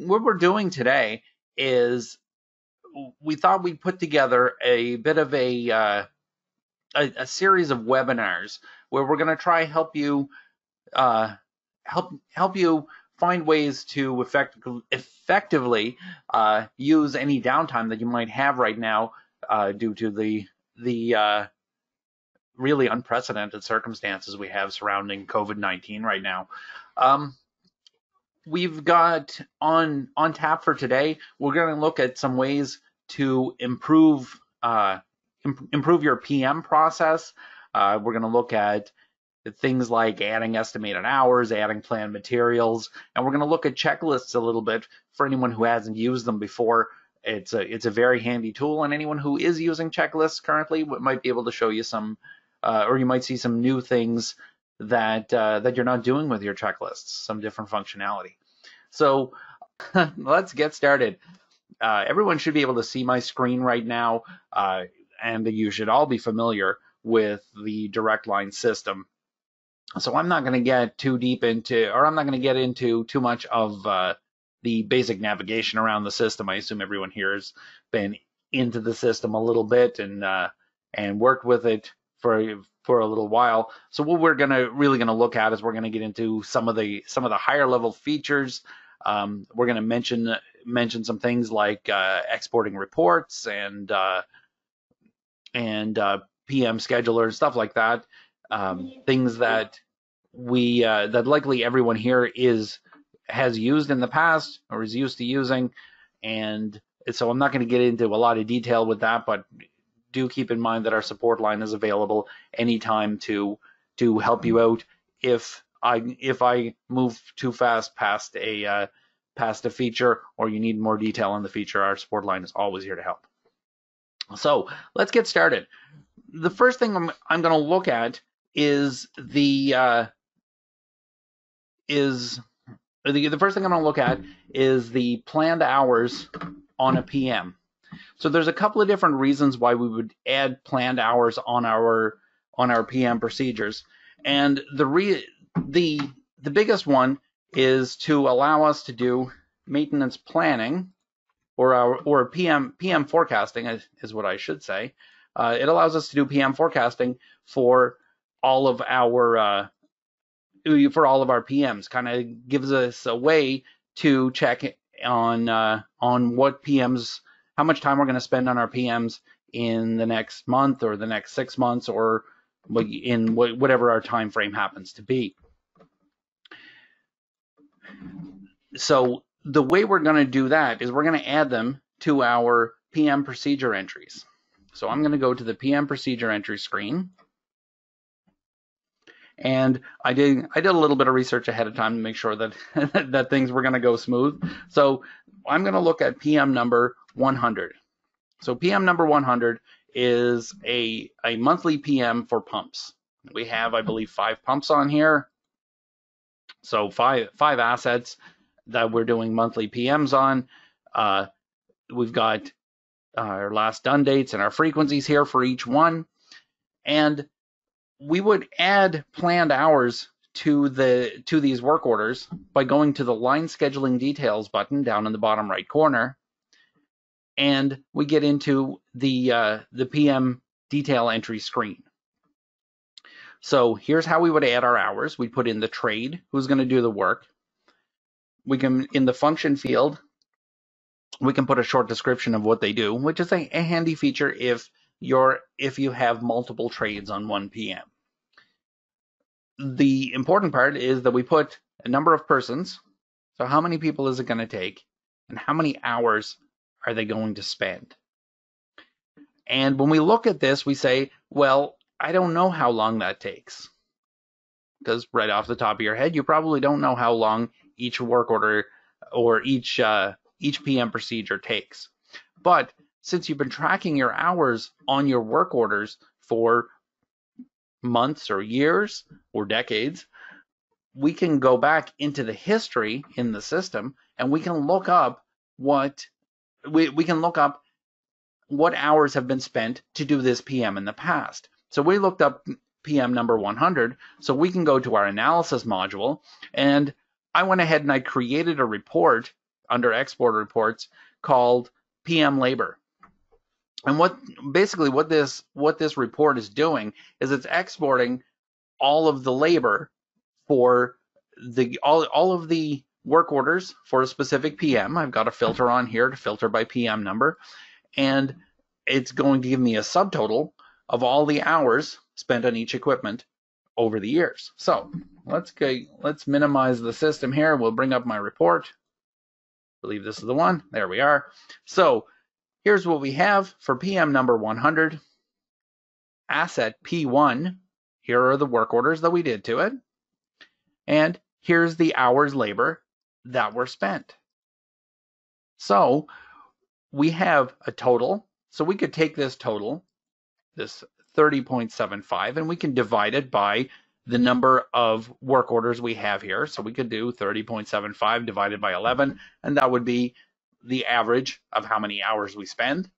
what we're doing today is we thought we'd put together a bit of a series of webinars where we're going to try help you help you find ways to effectively use any downtime that you might have right now due to the really unprecedented circumstances we have surrounding COVID-19 right now. We've got on tap for today. We're going to look at some ways to improve your PM process. We're going to look at things like adding estimated hours, adding planned materials, and we're going to look at checklists a little bit for anyone who hasn't used them before. It's a very handy tool, and anyone who is using checklists currently might be able to show you some, or you might see some new things that you're not doing with your checklists, some different functionality. So let's get started. Everyone should be able to see my screen right now, and you should all be familiar with the Directline system. So I'm not going to get too deep into, or I'm not going to get into too much of the basic navigation around the system. I assume everyone here has been into the system a little bit and worked with it for a little while. So what we're really going to look at is we're going to get into some of the higher level features. We're going to mention some things like exporting reports and PM scheduler, stuff like that. Things that that likely everyone here has used in the past or is used to using, and so I'm not going to get into a lot of detail with that, but do keep in mind that our support line is available anytime to help you out if I move too fast past a feature or you need more detail on the feature. Our support line is always here to help. So let's get started. The first thing I'm going to look at is the first thing I'm going to look at is the planned hours on a PM. So there's a couple of different reasons why we would add planned hours on our PM procedures, and the biggest one is to allow us to do maintenance planning or PM forecasting is what I should say. It allows us to do PM forecasting for all of our PMs. Kind of gives us a way to check on what PMs, how much time we're going to spend on our PMs in the next month or the next 6 months, or in whatever our time frame happens to be. So the way we're going to do that is we're going to add them to our PM procedure entries. So I'm going to go to the PM procedure entry screen, and I did a little bit of research ahead of time to make sure that that things were going to go smooth. So I'm going to look at PM number 100. So PM number 100 is a monthly PM for pumps. We have, I believe, 5 pumps on here. So five assets that we're doing monthly PMs on. We've got our last done dates and our frequencies here for each one. And we would add planned hours to these work orders by going to the line scheduling details button down in the bottom right corner, and we get into the PM detail entry screen. So here's how we would add our hours. We put in the trade, who's going to do the work. We can, in the function field, we can put a short description of what they do, which is a handy feature if you have multiple trades on one PM. The important part is that we put a number of persons. So how many people is it going to take, and how many hours are they going to spend? And when we look at this, we say, well, I don't know how long that takes. Because right off the top of your head, you probably don't know how long each work order or each PM procedure takes. But since you've been tracking your hours on your work orders for months or years or decades, we can go back into the history in the system and we can look up what hours have been spent to do this PM in the past. So we looked up PM number 100, so we can go to our analysis module, and I went ahead and I created a report under export reports called PM labor. And what this report is doing is it's exporting all of the labor for all of the work orders for a specific PM. I've got a filter on here to filter by PM number, and it's going to give me a subtotal of all the hours spent on each equipment over the years. So let's minimize the system here. We'll bring up my report. I believe this is the one. There we are. So here's what we have for PM number 100. Asset P1. Here are the work orders that we did to it. And here's the hours labor that were spent. So we have a total. So we could take this total, this 30.75, and we can divide it by the number of work orders we have here. So we could do 30.75 divided by 11, and that would be the average of how many hours we spend.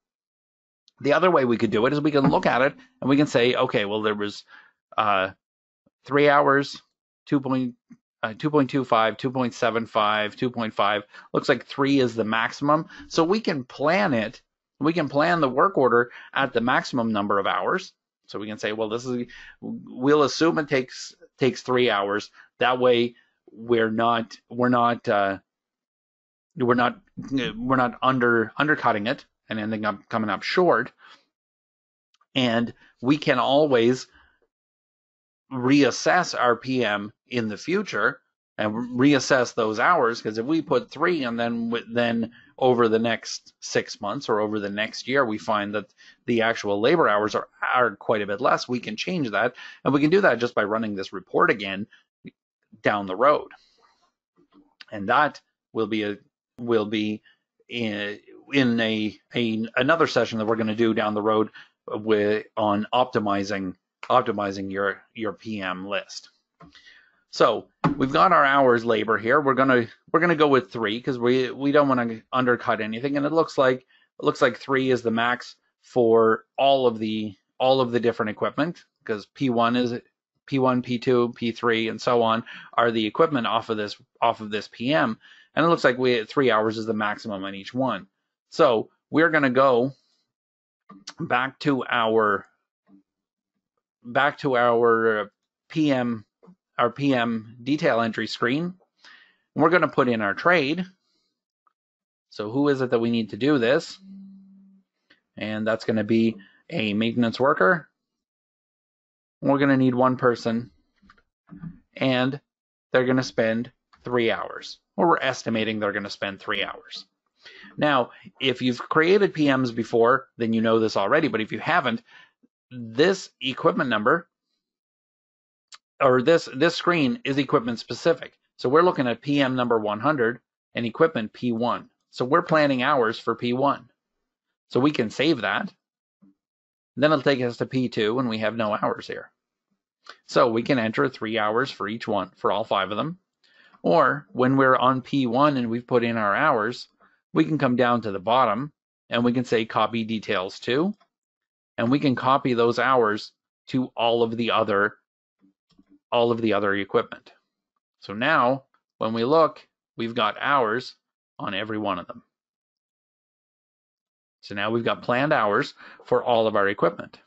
The other way we could do it is we can look at it and we can say, okay, well, there was 3 hours, 2.25, 2.75, 2.5. Looks like 3 is the maximum. So we can plan it. We can plan the work order at the maximum number of hours. So we can say, well, we'll assume it takes 3 hours. That way, we're not undercutting it and ending up coming up short. And we can always reassess our PM in the future and reassess those hours, because if we put 3 and then over the next 6 months or over the next year we find that the actual labor hours are quite a bit less, we can change that, and we can do that just by running this report again down the road. And that will be in another session that we're going to do down the road on optimizing your PM list. So we've got our hours labor here. We're gonna go with 3 because we don't want to undercut anything, and it looks like 3 is the max for all of the different equipment, because P1, P2, P3, and so on are the equipment off of this PM, and it looks like 3 hours is the maximum on each one. So we're gonna go back to our PM detail entry screen. We're going to put in our trade. So who is it that we need to do this? And that's going to be a maintenance worker. We're going to need one person, and they're going to spend 3 hours, or we're estimating they're going to spend 3 hours. Now, if you've created PMs before, then you know this already, but if you haven't, this equipment number, or this screen is equipment specific. So we're looking at PM number 100 and equipment P1. So we're planning hours for P1. So we can save that. Then it'll take us to P2 and we have no hours here. So we can enter 3 hours for each one, for all 5 of them. Or when we're on P1 and we've put in our hours, we can come down to the bottom and we can say copy details to, and we can copy those hours to all of the other equipment. So now when we look, we've got hours on every one of them. So now we've got planned hours for all of our equipment.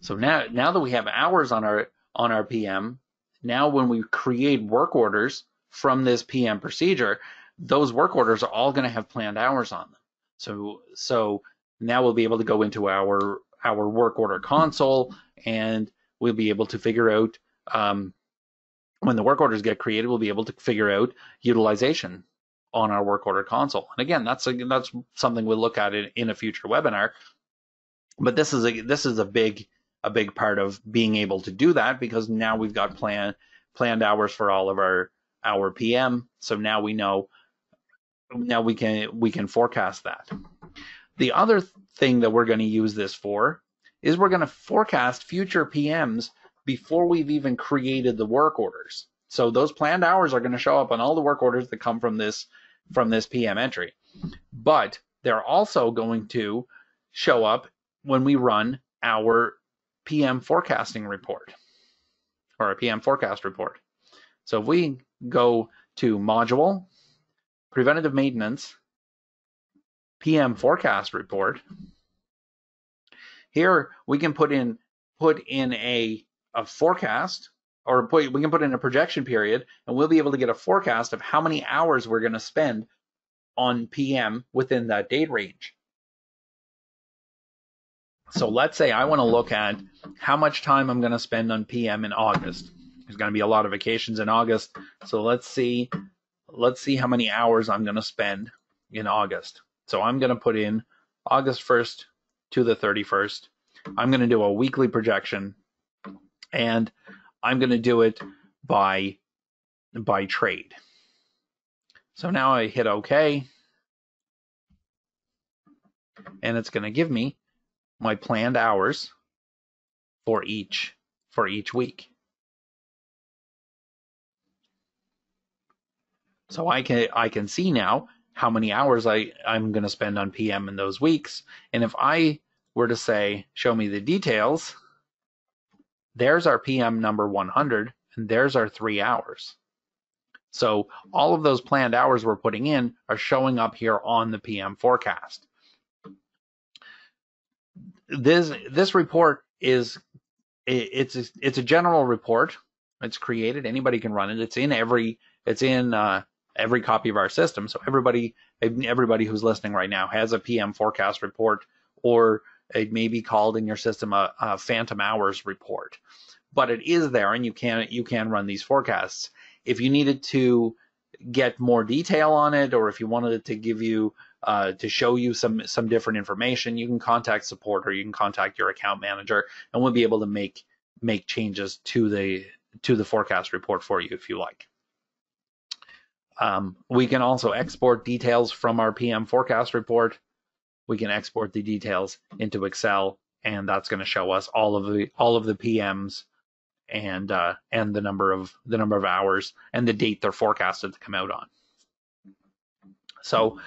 So now that we have hours on our PM, now when we create work orders from this PM procedure, those work orders are all going to have planned hours on them. So now we'll be able to go into our work order console, and we'll be able to figure out when the work orders get created, we'll be able to figure out utilization on our work order console. And again, that's something we'll look at in a future webinar. But this is a big part of being able to do that, because now we've got planned hours for all of our PM. So now we know, now we can forecast that. The other thing that we're going to use this for is we're going to forecast future PMs before we've even created the work orders. So those planned hours are going to show up on all the work orders that come from this PM entry. But they're also going to show up when we run our PM forecasting report, or a PM forecast report. So if we go to module, preventative maintenance PM forecast report. Here we can put in a forecast, or we can put in a projection period, and we'll be able to get a forecast of how many hours we're going to spend on PM within that date range. So let's say I want to look at how much time I'm going to spend on PM in August. There's going to be a lot of vacations in August, so let's see how many hours I'm going to spend in August. So I'm going to put in August 1st to the 31st. I'm going to do a weekly projection, and I'm going to do it by trade. So now I hit OK, and it's going to give me my planned hours for each week. So I can see now how many hours I'm going to spend on PM in those weeks. And if I were to say, show me the details, there's our PM number 100, and there's our 3 hours. So all of those planned hours we're putting in are showing up here on the PM forecast. This report it's a general report. It's created. Anybody can run it. It's in every copy of our system. So everybody who's listening right now has a PM forecast report, or it may be called in your system a phantom hours report. But it is there, and you can run these forecasts. If you needed to get more detail on it, or if you wanted it to give you to show you some different information, you can contact support, or you can contact your account manager, and we'll be able to make changes to the forecast report for you if you like. We can also export details from our PM forecast report. We can export the details into Excel, and that's going to show us all of the PMs and the number of hours and the date they're forecasted to come out on. So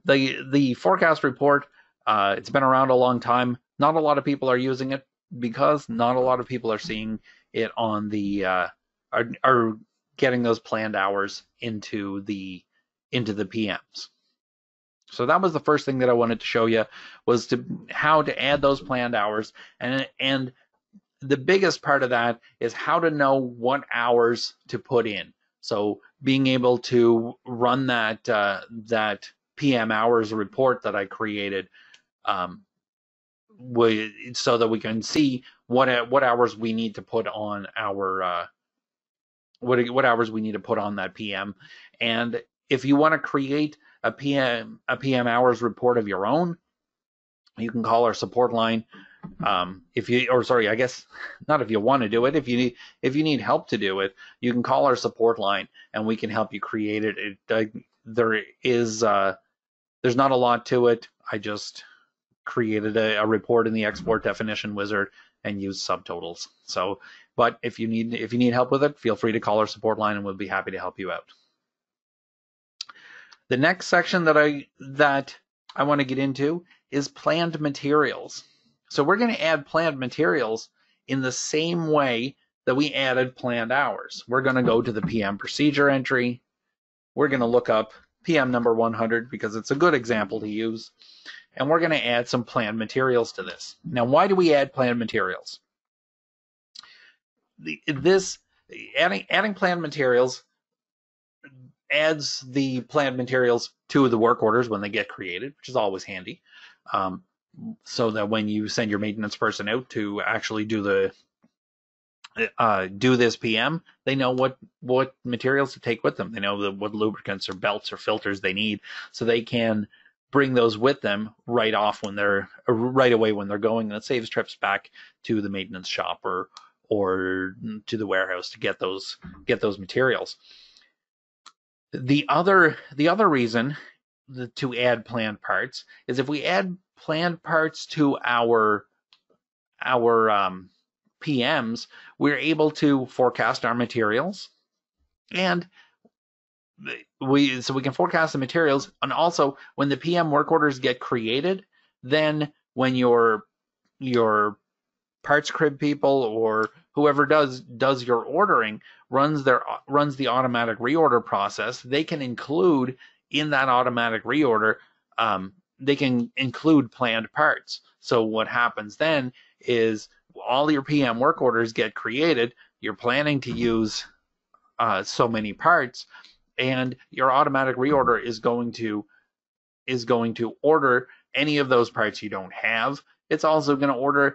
the forecast report, it's been around a long time. Not a lot of people are using it because not a lot of people are seeing it on the are getting those planned hours into the PMs. So that was the first thing that I wanted to show you, was how to add those planned hours, and the biggest part of that is how to know what hours to put in. So being able to run that PM hours report that I created, so that we can see what hours we need to put on our what hours we need to put on that PM. And if you want to create a PM hours report of your own, you can call our support line. I guess not if you want to do it. If you need help to do it, you can call our support line, and we can help you create it. There's not a lot to it. I just created a report in the export definition wizard and used subtotals. So, but if you need help with it, feel free to call our support line, and we'll be happy to help you out. The next section that I want to get into is planned materials. So we're going to add planned materials in the same way that we added planned hours. We're going to go to the PM procedure entry. We're going to look up PM number 100 because it's a good example to use. And we're going to add some planned materials to this. Now, why do we add planned materials? Adding planned materials adds the planned materials to the work orders when they get created, which is always handy. So that when you send your maintenance person out to actually do this PM, they know what materials to take with them. They know what lubricants or belts or filters they need, so they can bring those with them right away when they're going, and it saves trips back to the maintenance shop or to the warehouse to get those materials. The other reason to add planned parts is if we add planned parts to our PMs, we're able to forecast our materials, and we can forecast the materials. And also, when the PM work orders get created, then when your parts crib people or whoever does your ordering runs the automatic reorder process, they can include in that automatic reorder, they can include planned parts. So what happens then is all your PM work orders get created. You're planning to use so many parts, and your automatic reorder is going to order any of those parts you don't have. It's also going to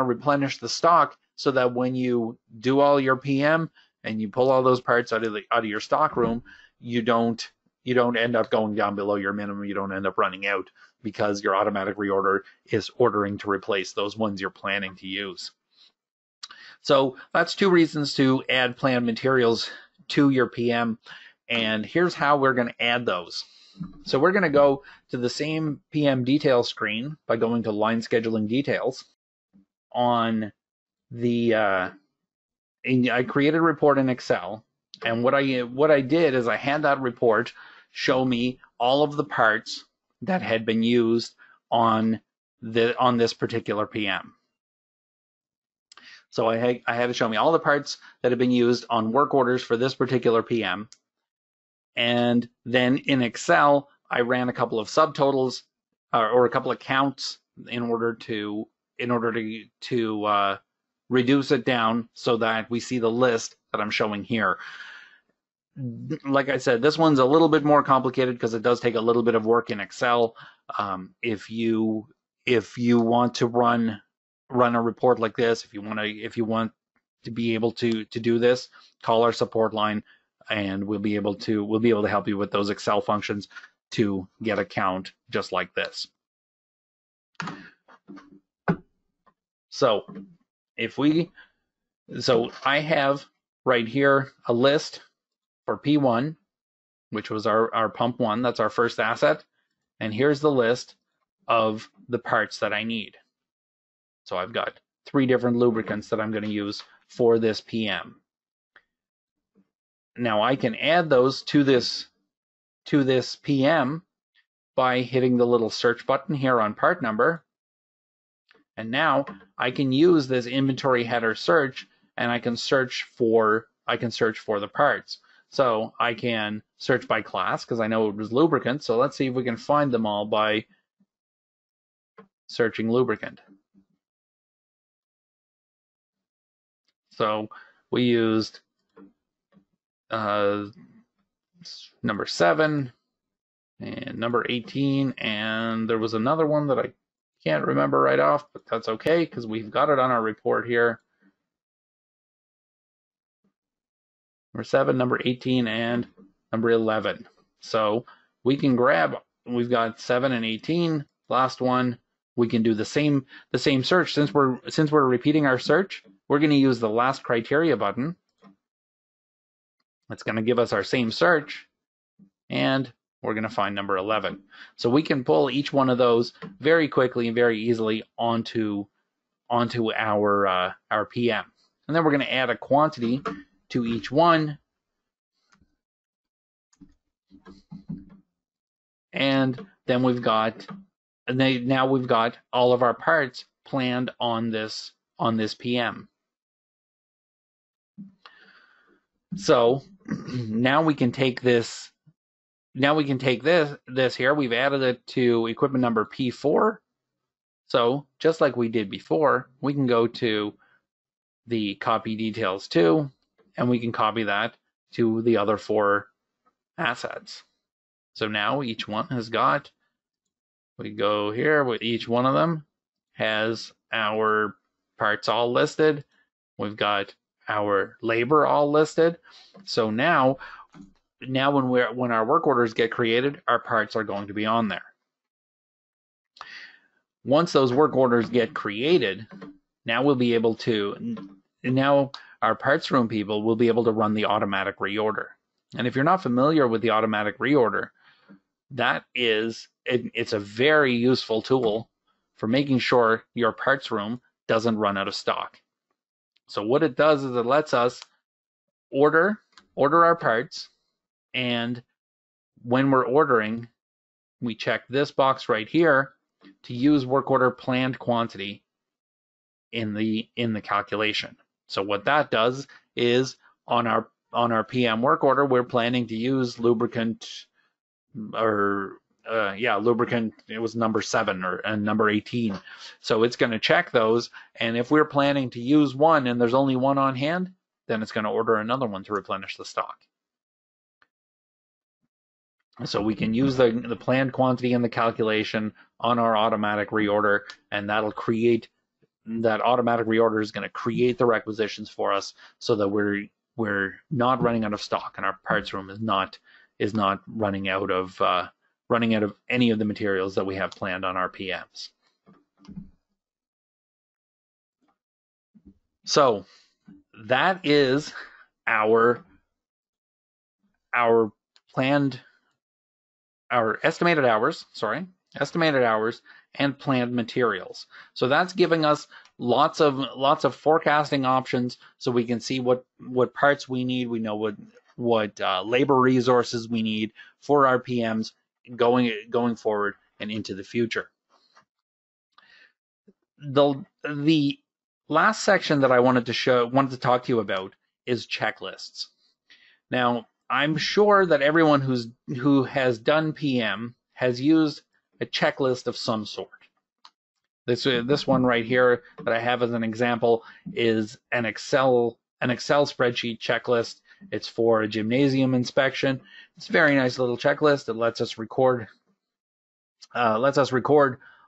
replenish the stock so that when you do all your PM and you pull all those parts out of your stock room, you don't end up going down below your minimum. You don't end up running out because your automatic reorder is ordering to replace those ones you're planning to use. So that's 2 reasons to add planned materials to your PM. And here's how we're going to add those. So we're going to go to the same PM detail screen by going to line scheduling details. On the I created a report in Excel, and what I did is I had that report show me all of the parts that had been used on this particular PM. So I had it show me all the parts that have been used on work orders for this particular PM. And then in Excel, I ran a couple of subtotals or a couple of counts in order to reduce it down so that we see the list that I'm showing here. Like I said, this one's a little bit more complicated because it does take a little bit of work in Excel. If you want to run a report like this, if you want to be able to do this, call our support line, and we'll be able to help you with those Excel functions to get a count just like this. So I have right here a list for P1, which was our pump 1. That's our first asset. And here's the list of the parts that I need. So I've got 3 different lubricants that I'm going to use for this PM. Now I can add those to this PM by hitting the little search button here on part number. And now I can use this inventory header search, and I can search for the parts. So I can search by class because I know it was lubricant. So let's see if we can find them all by searching lubricant. So we used number 7 and number 18, and there was another one that I can't remember right off, but that's okay because we've got it on our report here. Number 7, number 18, and number 11. So we can we've got 7 and 18. Last one, we can do the same search. Since we're repeating our search, we're going to use the last criteria button. It's going to give us our same search, and we're going to find number 11. So we can pull each one of those very quickly and very easily onto our PM. And then we're going to add a quantity to each one. And then now we've got all of our parts planned on this PM. So now we can take this. Now we can take this here. We've added it to equipment number P4. So just like we did before, we can go to the copy details to, and we can copy that to the other 4 assets. So now each one has got, we go here with each one of them has our parts all listed. We've got our labor all listed. So now when our work orders get created, our parts are going to be on there. Once those work orders get created, now our parts room people will be able to run the automatic reorder. And if you're not familiar with the automatic reorder, it's a very useful tool for making sure your parts room doesn't run out of stock. So what it does is it lets us order our parts, and when we're ordering, we check this box right here to use work order planned quantity in the calculation. So what that does is on our PM work order, we're planning to use lubricant, or lubricant, it was number 7 and number 18. So it's going to check those, and if we're planning to use one and there's only one on hand, then it's going to order another one to replenish the stock. So we can use the planned quantity in the calculation on our automatic reorder, and that automatic reorder is going to create the requisitions for us, so that we're not running out of stock, and our parts room is not running out of any of the materials that we have planned on our PMs. So that is our estimated hours and planned materials. So that's giving us lots of forecasting options, so we can see what parts we need. We know what labor resources we need for our PMs going forward and into the future. The last section that I wanted to talk to you about is checklists. Now, I'm sure that everyone who has done PM has used a checklist of some sort. This one right here that I have as an example is an Excel spreadsheet checklist. It's for a gymnasium inspection. It's a very nice little checklist. It lets us record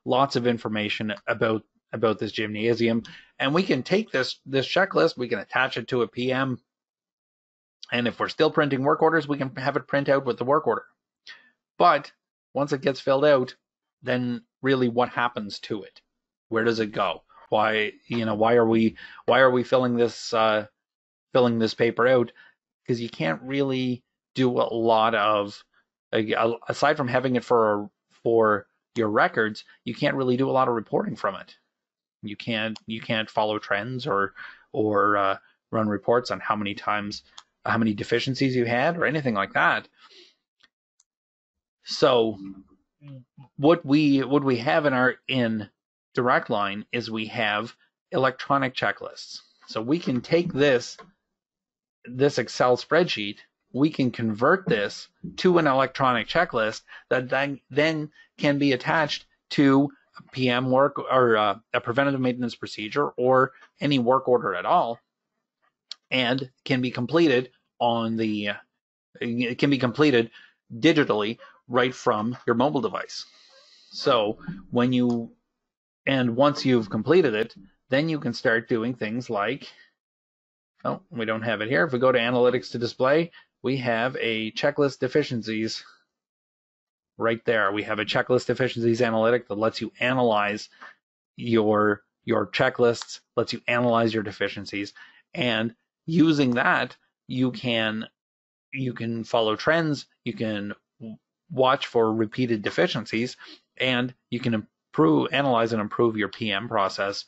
lots of information about this gymnasium, and we can take this checklist, we can attach it to a PM, and if we're still printing work orders, we can have it print out with the work order. But once it gets filled out, then really what happens to it? Where does it go? Why are we filling this paper out? Because you can't really do a lot of, aside from having it for your records, you can't really do a lot of reporting from it. You can't follow trends or run reports on how many deficiencies you had or anything like that. So what we have in Directline is we have electronic checklists. So we can take this Excel spreadsheet, we can convert this to an electronic checklist that then can be attached to a PM work or a preventative maintenance procedure or any work order at all, and can be completed digitally right from your mobile device. So once you've completed it, then you can start doing things like, we don't have it here. If we go to analytics to display, we have a checklist deficiencies right there. We have a checklist deficiencies analytic that lets you analyze your checklists, lets you analyze your deficiencies, and using that, you can follow trends, you can watch for repeated deficiencies, and you can analyze and improve your PM process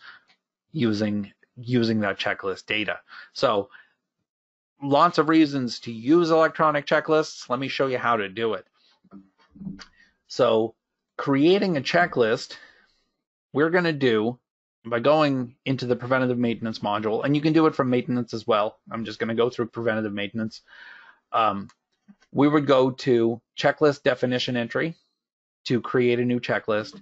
using that checklist data. So lots of reasons to use electronic checklists. Let me show you how to do it. So creating a checklist, we're going to do by going into the preventative maintenance module, and you can do it from maintenance as well. I'm just going to go through preventative maintenance. We would go to checklist definition entry to create a new checklist.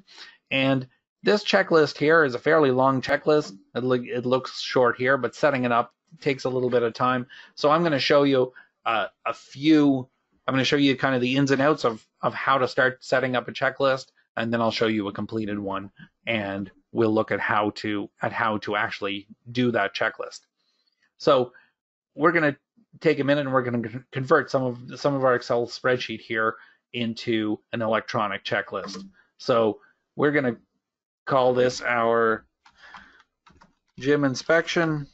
And this checklist here is a fairly long checklist. It looks short here, but setting it up takes a little bit of time. So I'm going to show you I'm going to show you kind of the ins and outs of how to start setting up a checklist, and then I'll show you a completed one, and we'll look at how to actually do that checklist. So we're going to take a minute and we're going to convert some of our Excel spreadsheet here into an electronic checklist. So we're going to call this our gym inspection.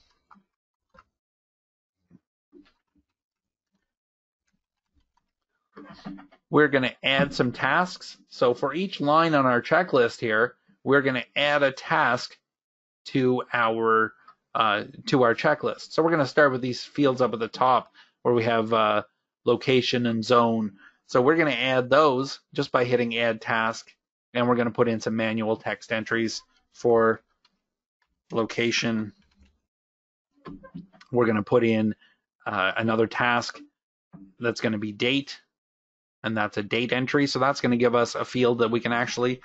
We're going to add some tasks. So for each line on our checklist here, we're going to add a task to our checklist. So we're going to start with these fields up at the top where we have location and zone. So we're going to add those just by hitting add task, and we're going to put in some manual text entries for location. We're going to put in another task that's going to be date, and that's a date entry. So that's going to give us a field that we can actually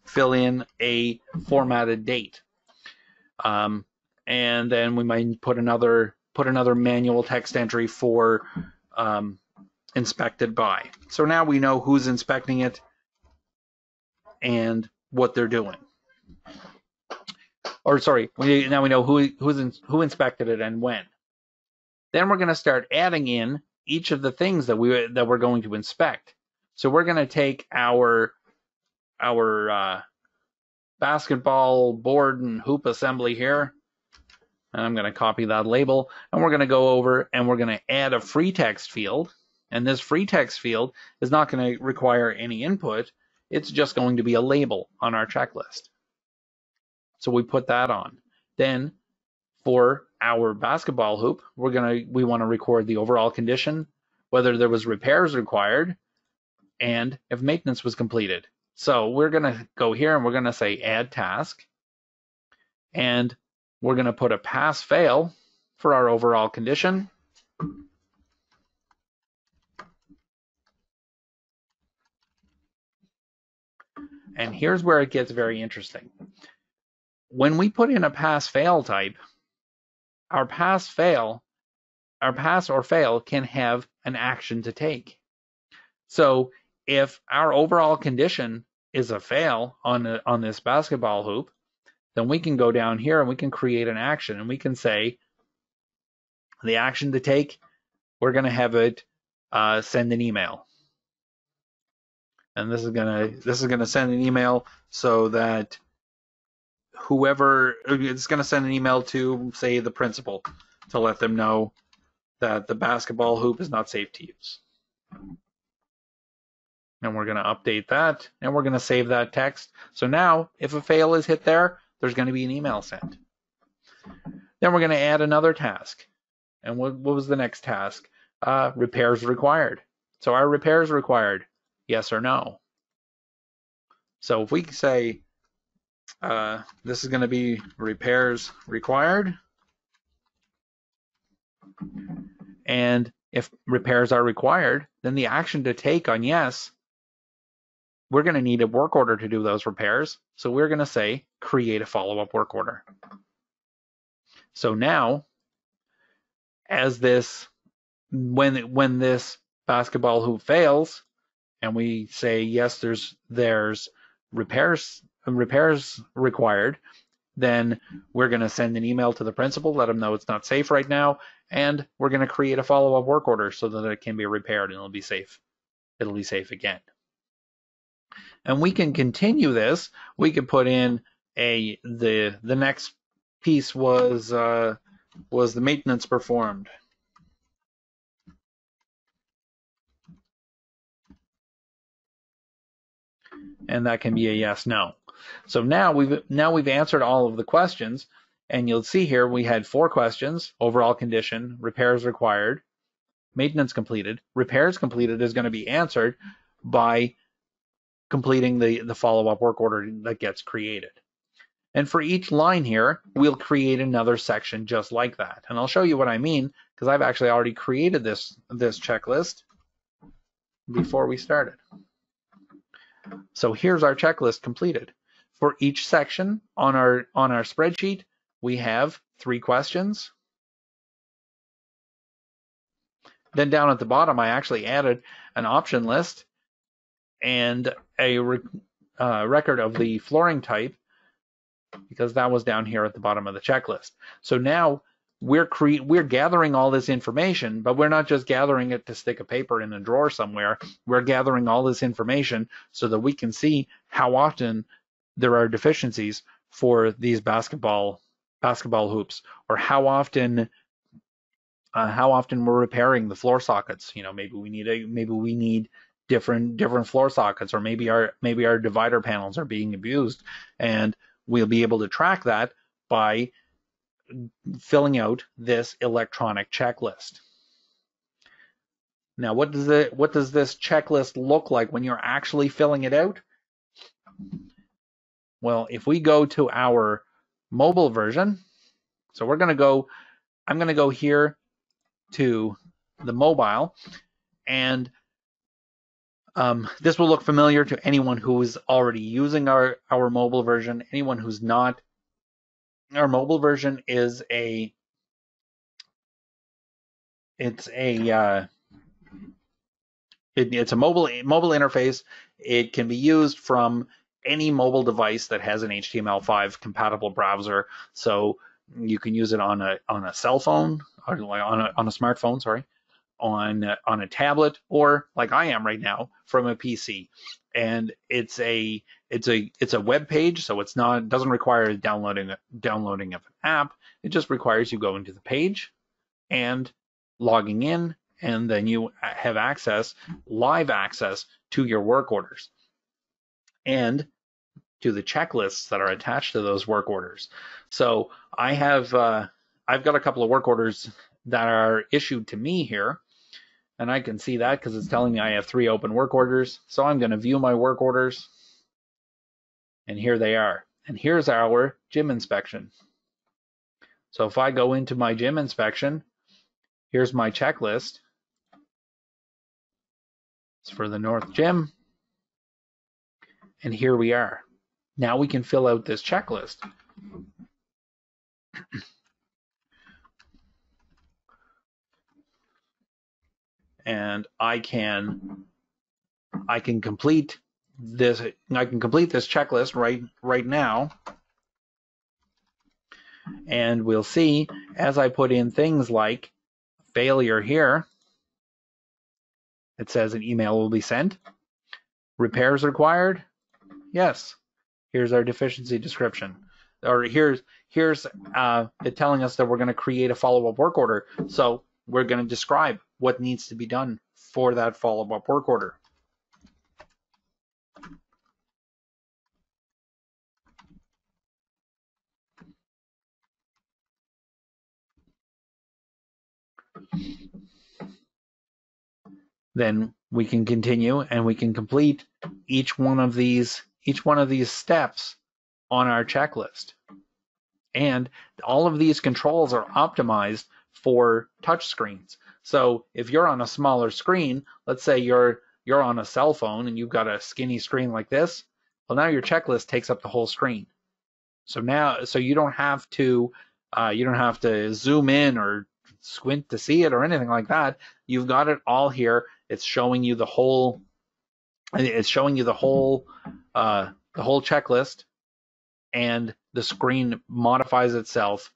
fill in a formatted date. And then we might put another manual text entry for inspected by. So now we know who's inspecting it and what they're doing. Or sorry, now we know who inspected it and when. Then we're going to start adding in each of the things that we're going to inspect. So we're going to take our basketball board and hoop assembly here, and I'm going to copy that label, and we're going to go over and we're going to add a free text field. And this free text field is not going to require any input. It's just going to be a label on our checklist. So we put that on. Then for our basketball hoop, we want to record the overall condition, whether there was repairs required, and if maintenance was completed. So we're going to go here and we're going to say add task, and we're going to put a pass fail for our overall condition. And here's where it gets very interesting. When we put in a pass fail type, our pass or fail can have an action to take. So if our overall condition is a fail on this basketball hoop, then we can go down here and we can create an action, and we can say the action to take, we're going to have it send an email. And this is gonna send an email so that it's going to send an email to, say, the principal to let them know that the basketball hoop is not safe to use. And we're going to update that, and we're going to save that text. So now, if a fail is hit there, there's going to be an email sent. Then we're going to add another task. And what was the next task? Repairs required. So are repairs required? Yes or no? So if we say this is going to be repairs required, and if repairs are required, then the action to take on yes, we're going to need a work order to do those repairs. So we're going to say create a follow-up work order. So now, as this, when this basketball hoop fails, and we say yes, there's repairs required, then we're going to send an email to the principal, let them know it's not safe right now, and we're going to create a follow-up work order so that it can be repaired and it'll be safe. It'll be safe again. And we can continue this. We could put in the next piece was the maintenance performed. And that can be a yes, no. So now we've answered all of the questions, and you'll see here we had 4 questions: overall condition, repairs required, maintenance completed. Repairs completed is going to be answered by completing the follow-up work order that gets created. And for each line here, we'll create another section just like that. And I'll show you what I mean, because I've actually already created this checklist before we started. So here's our checklist completed. For each section on our spreadsheet, we have 3 questions. Then down at the bottom, I actually added an option list and a record of the flooring type, because that was down here at the bottom of the checklist. So now we're gathering all this information, but we're not just gathering it to stick a paper in a drawer somewhere. We're gathering all this information so that we can see how often there are deficiencies for these basketball hoops, or how often we're repairing the floor sockets. Maybe we need different floor sockets, or maybe our divider panels are being abused, and we'll be able to track that by filling out this electronic checklist. Now, what does this checklist look like when you're actually filling it out? Well, if we go to our mobile version, so I'm going to go here to the mobile, and this will look familiar to anyone who is already using our mobile version. Anyone who's not, our mobile version is it's a mobile interface. It can be used from any mobile device that has an HTML5 compatible browser. So you can use it on a cell phone, or on a smartphone, sorry, on a tablet, or like I am right now from a PC. And it's a web page, so doesn't require downloading of an app. It just requires you going to the page and logging in, and then you have live access to your work orders and to the checklists that are attached to those work orders. So I've got a couple of work orders that are issued to me here, and I can see that because it's telling me I have 3 open work orders. So I'm going to view my work orders, and here they are. And here's our gym inspection. So if I go into my gym inspection, here's my checklist. It's for the North Gym. And here we are. Now we can fill out this checklist. And I can complete this checklist right now. And we'll see, as I put in things like failure here, it says an email will be sent. Repairs required? Yes. Here's our deficiency description. Or here's it telling us that we're going to create a follow-up work order. So we're going to describe what needs to be done for that follow-up work order. Then we can continue and we can complete each one of these steps on our checklist. And all of these controls are optimized for touch screens. So if you're on a smaller screen, let's say you're on a cell phone and you've got a skinny screen like this, well, now your checklist takes up the whole screen. So you don't have to zoom in or squint to see it or anything like that. You've got it all here. It's showing you the whole checklist, and the screen modifies itself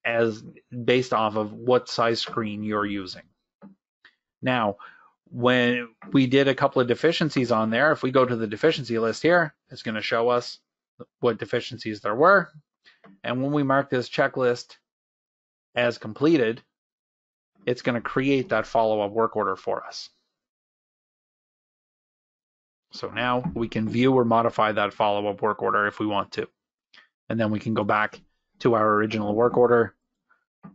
as based off of what size screen you're using. Now, when we did a couple of deficiencies on there, if we go to the deficiency list here, it's going to show us what deficiencies there were. And when we mark this checklist as completed, it's going to create that follow-up work order for us. So now we can view or modify that follow-up work order if we want to. And then we can go back to our original work order,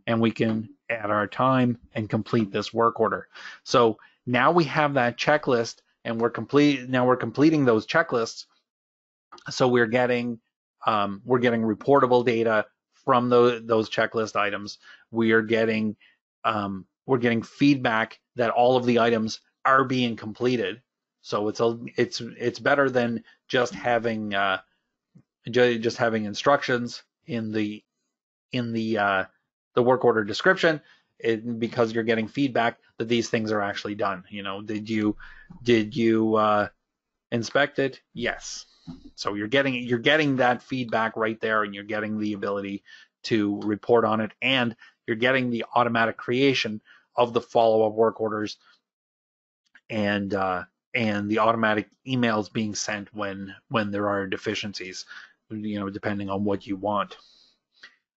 and we can add our time and complete this work order. So now we have that checklist, and we're completing those checklists. So we're getting reportable data from those checklist items. We're getting feedback that all of the items are being completed. So it's better than just having instructions in the work order description, because you're getting feedback that these things are actually done. Did you inspect it? Yes. So you're getting that feedback right there, and you're getting the ability to report on it, and you're getting the automatic creation of the follow-up work orders, and the automatic emails being sent when there are deficiencies, depending on what you want.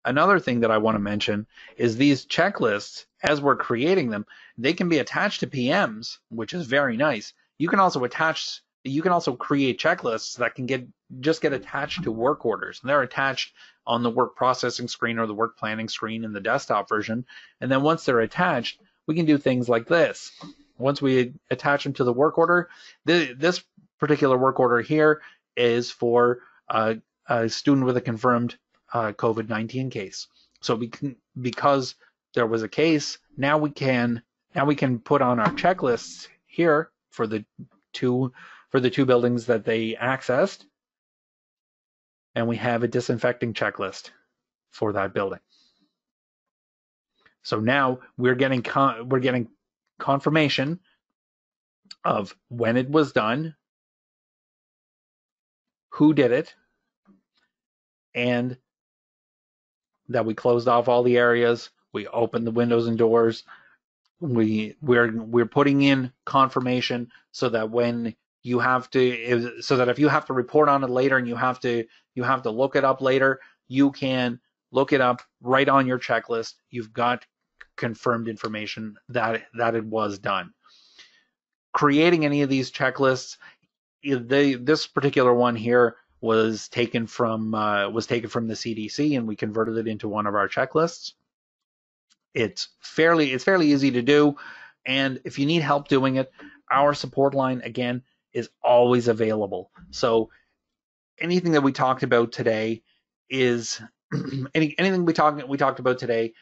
Another thing that I want to mention is these checklists, as we're creating them, they can be attached to PMs, which is very nice. You can also create checklists that can get attached to work orders, and they're attached on the work processing screen or the work planning screen in the desktop version. And then once they're attached, we can do things like this. Once we attach them to the work order, this particular work order here is for a student with a confirmed COVID-19 case. So because there was a case, now we can put on our checklists here for the two buildings that they accessed, and we have a disinfecting checklist for that building. So now we're getting confirmation of when it was done, who did it, and that we closed off all the areas, we opened the windows and doors. We're putting in confirmation so that when you have to, so that if you have to report on it later and you have to look it up later, you can look it up right on your checklist. You've got confirmed information that it was done. Creating any of these checklists, this particular one here was taken from the CDC, and we converted it into one of our checklists. It's fairly easy to do, and if you need help doing it, our support line again is always available. So anything that we talked about today is anything we talked about today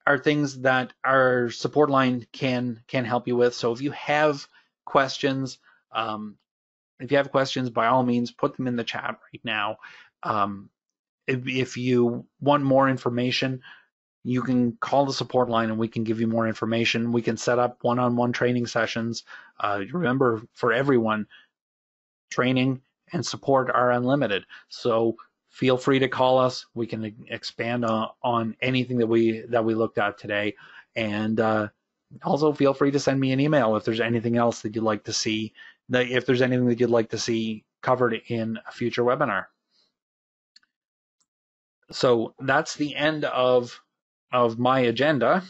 are things that our support line can help you with. So if you have questions, by all means, put them in the chat right now. If you want more information, you can call the support line and we can give you more information. We can set up one-on-one training sessions. Remember, for everyone, training and support are unlimited. So feel free to call us. We can expand on anything that we looked at today. And also feel free to send me an email if there's anything else that you'd like to see, if there's anything that you'd like to see covered in a future webinar. So that's the end of my agenda.